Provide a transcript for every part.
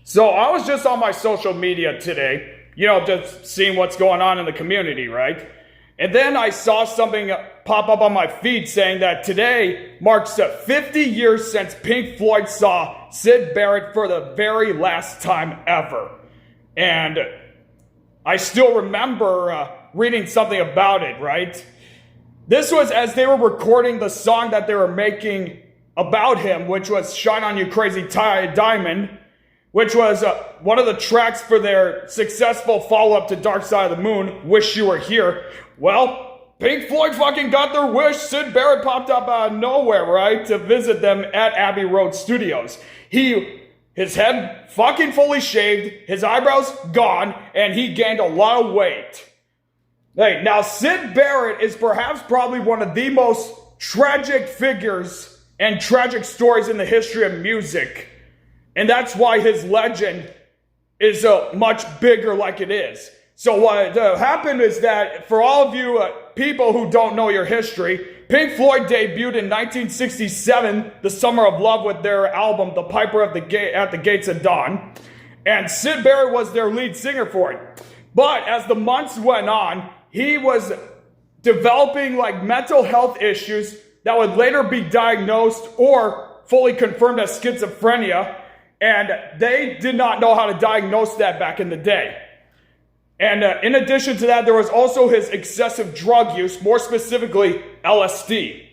So I was just on my social media today, just seeing what's going on in the community, right? And then I saw something pop up on my feed saying that today marks 50 years since Pink Floyd saw Syd Barrett for the very last time ever. And I still remember reading something about it, right? This was as they were recording the song that they were making about him, which was Shine On You Crazy Diamond, which was one of the tracks for their successful follow-up to Dark Side of the Moon, Wish You Were Here. Well, Pink Floyd fucking got their wish. Syd Barrett popped up out of nowhere, right, to visit them at Abbey Road Studios. His head fucking fully shaved, his eyebrows gone, and he gained a lot of weight. Hey, now Syd Barrett is probably one of the most tragic figures and tragic stories in the history of music. And that's why his legend is much bigger like it is. So what happened is that for all of you people who don't know your history, Pink Floyd debuted in 1967, The Summer of Love, with their album, The Piper at the Gates of Dawn. And Syd Barrett was their lead singer for it. But as the months went on, he was developing mental health issues that would later be diagnosed or fully confirmed as schizophrenia. And they did not know how to diagnose that back in the day. And in addition to that, there was also his excessive drug use, more specifically LSD.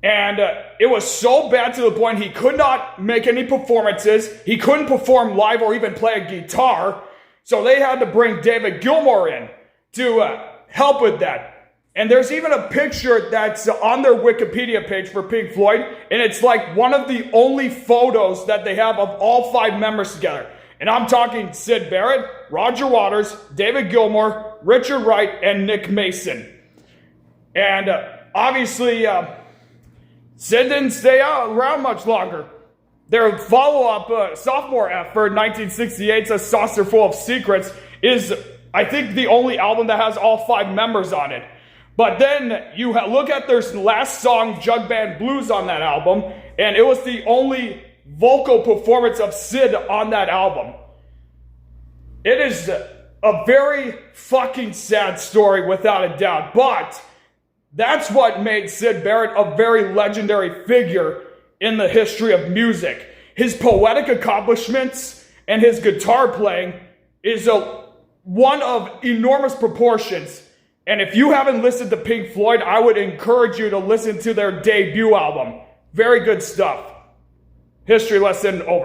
And it was so bad to the point he could not make any performances. He couldn't perform live or even play a guitar. So they had to bring David Gilmour in to help with that. And there's even a picture that's on their Wikipedia page for Pink Floyd, and it's like one of the only photos that they have of all five members together. And I'm talking Syd Barrett, Roger Waters, David Gilmour, Richard Wright, and Nick Mason. And obviously, Syd didn't stay around much longer. Their follow-up sophomore effort, 1968's A Saucer Full of Secrets, is, I think, the only album that has all five members on it. But then you look at their last song, Jug Band Blues, on that album, and it was the only vocal performance of Syd on that album. It is a very fucking sad story, without a doubt, but that's what made Syd Barrett a very legendary figure in the history of music. His poetic accomplishments and his guitar playing is one of enormous proportions. And if you haven't listened to Pink Floyd, I would encourage you to listen to their debut album. Very good stuff. History lesson over.